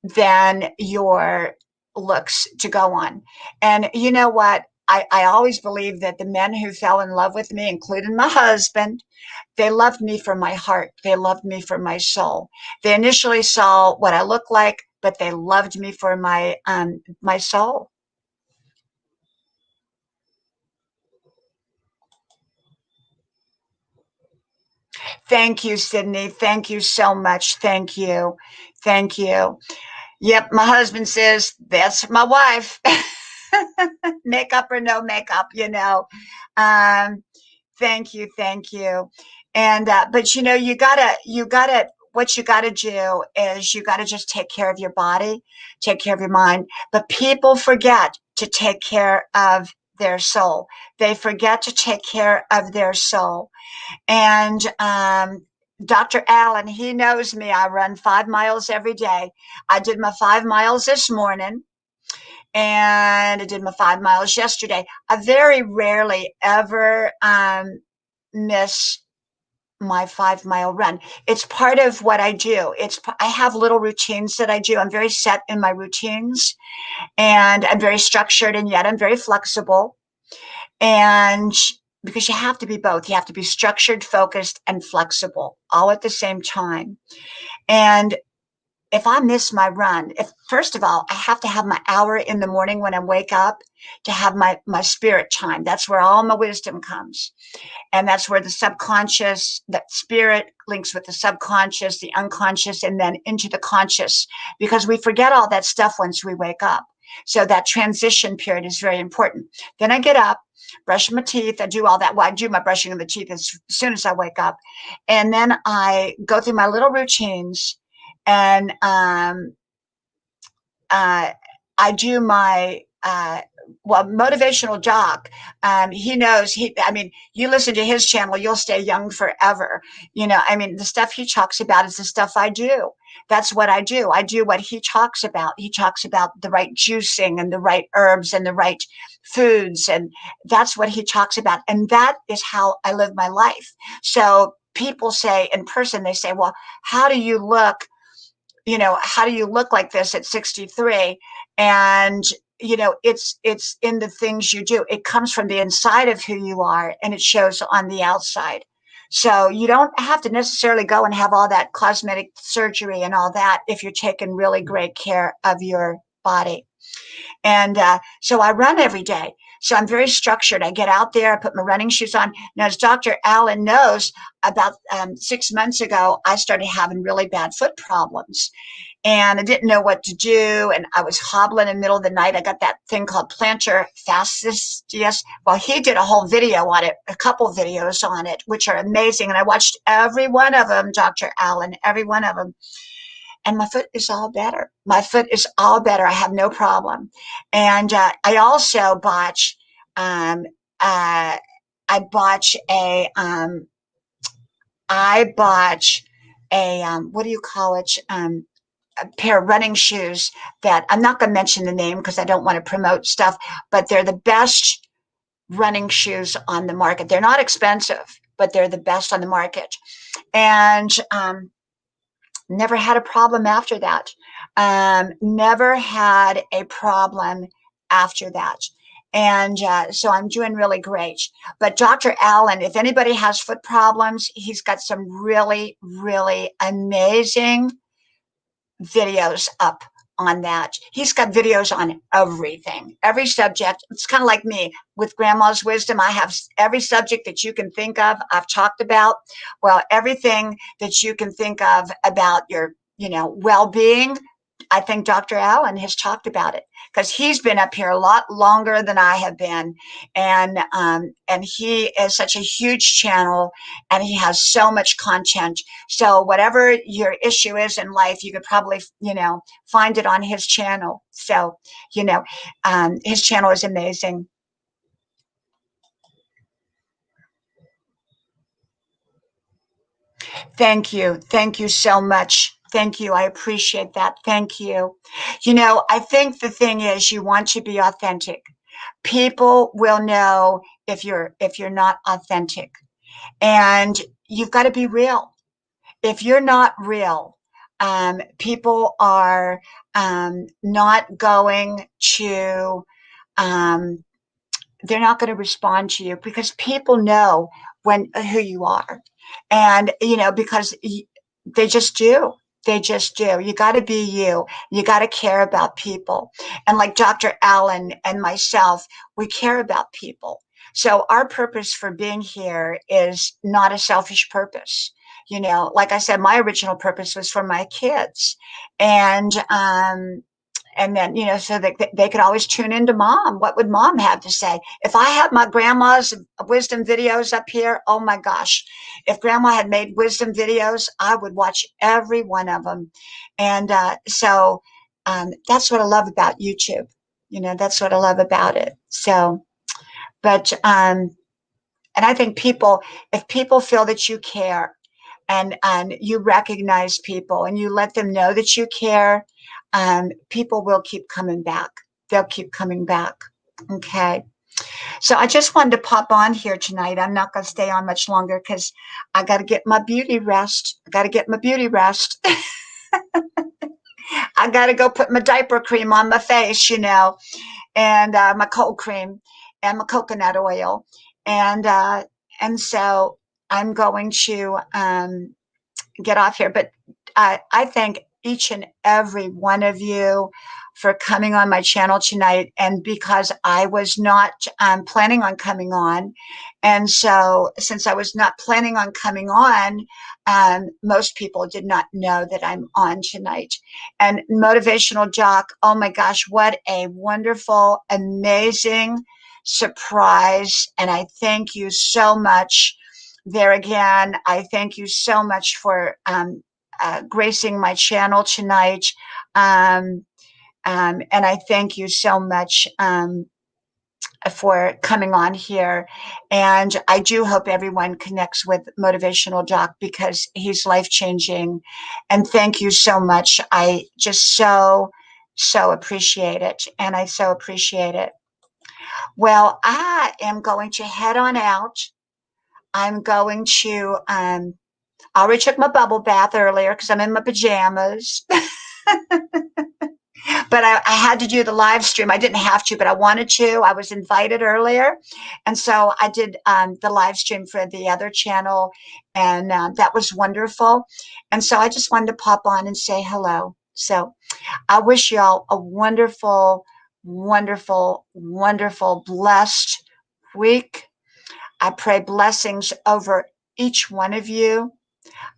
than your looks to go on. And you know what? I always believe that the men who fell in love with me, including my husband, they loved me for my heart. They loved me for my soul. They initially saw what I look like, but they loved me for my soul. Thank you, Sydney. Thank you so much. Thank you. Thank you. Yep, my husband says that's my wife. Makeup or no makeup. Um, thank you, thank you. And but you gotta what you got to do is you got to just take care of your body, take care of your mind. But people forget to take care of their soul. They forget to take care of their soul. And Dr. Allen, he knows me. I run 5 miles every day. I did my 5 miles this morning, and I did my 5 miles yesterday. I very rarely ever miss my 5 mile run. It's part of what I do. I have little routines that I do. I'm very set in my routines, and I'm very structured, and yet I'm very flexible. And because you have to be both, you have to be structured, focused, and flexible all at the same time. And if I miss my run, if first of all, I have to have my hour in the morning when I wake up to have my spirit time. That's where all my wisdom comes. And that's where the subconscious, that spirit links with the subconscious, the unconscious, and then into the conscious, because we forget all that stuff once we wake up. So that transition period is very important. Then I get up, brush my teeth. I do all that. Well, I do my brushing of the teeth as soon as I wake up. And then I go through my little routines, and I do my motivational Jock. He knows I mean, you listen to his channel, you'll stay young forever. I mean, the stuff he talks about is the stuff I do. That's what I do. I do what he talks about. He talks about the right juicing and the right herbs and the right foods. And that's what he talks about. And that is how I live my life. So people say in person, they say, well, how do you look? How do you look like this at 63? And it's in the things you do. It comes from the inside of who you are, and it shows on the outside. So you don't have to necessarily go and have all that cosmetic surgery and all that if you're taking really great care of your body. And so I run every day. So I'm very structured. I get out there, I put my running shoes on. Now, as Dr. Allen knows, about 6 months ago, I started having really bad foot problems. And I didn't know what to do. And I was hobbling in the middle of the night. I got that thing called plantar fasciitis. Well, he did a whole video on it, a couple videos on it, which are amazing. And I watched every one of them, Dr. Allen, every one of them. And my foot is all better. My foot is all better. I have no problem. And I also botch. I botch a. I botch a. What do you call it? A pair of running shoes that I'm not going to mention the name because I don't want to promote stuff, but they're the best running shoes on the market. They're not expensive, but they're the best on the market. And never had a problem after that. Never had a problem after that. And so I'm doing really great. But Dr. Allen, if anybody has foot problems, he's got some really, really amazing videos up on that. He's got videos on everything, every subject. It's kind of like me with Grandma's Wisdom. I have every subject that you can think of, I've talked about. Well, everything that you can think of about your, well-being, I think Dr. Allen has talked about it because he's been up here a lot longer than I have been, and he is such a huge channel, and he has so much content. So whatever your issue is in life, you could probably find it on his channel. So his channel is amazing. Thank you so much. Thank you. I appreciate that. Thank you. I think the thing is you want to be authentic. People will know if you're not authentic. And you've got to be real. If you're not real, people are not going to um, they're not going to respond to you because people know who you are, and because they just do. They just do. You got to be you. You got to care about people. And like Dr. Allen and myself, we care about people. So our purpose for being here is not a selfish purpose. Like I said, my original purpose was for my kids. And And then, so that they could always tune into mom. What would mom have to say? If I had my grandma's wisdom videos up here, oh my gosh, if grandma had made wisdom videos, I would watch every one of them. And that's what I love about YouTube. That's what I love about it. So, but, and I think if people feel that you care, and you recognize people and you let them know that you care, people will keep coming back. They'll keep coming back. Okay. So I just wanted to pop on here tonight. I'm not going to stay on much longer because I got to get my beauty rest. I got to get my beauty rest. I got to go put my diaper cream on my face, and my cold cream and my coconut oil. And so I'm going to get off here. But I thank each and every one of you for coming on my channel tonight. And because I was not planning on coming on, and so since I was not planning on coming on, most people did not know that I'm on tonight. And Motivational Jock, oh my gosh, what a wonderful, amazing surprise. And I thank you so much. There again, I thank you so much for gracing my channel tonight. And I thank you so much for coming on here. And I do hope everyone connects with Motivational Doc because he's life-changing. And thank you so much. I just so appreciate it. And I so appreciate it. Well, I am going to head on out. I'm going to, I already took my bubble bath earlier because I'm in my pajamas. But I had to do the live stream. I didn't have to, but I wanted to. I was invited earlier. And so I did the live stream for the other channel. And that was wonderful. And so I just wanted to pop on and say hello. So I wish y'all a wonderful, wonderful, wonderful, blessed week. I pray blessings over each one of you.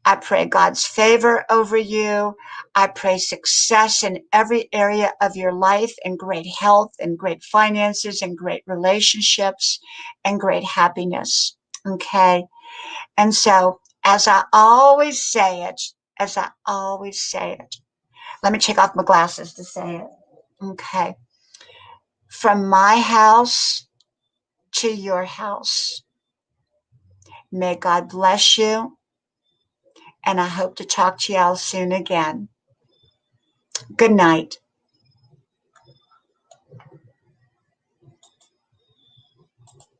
I pray God's favor over you. I pray success in every area of your life and great health and great finances and great relationships and great happiness. Okay. And so, as I always say it, let me take off my glasses to say it. Okay. From my house to your house, may God bless you. And I hope to talk to y'all soon again. Good night.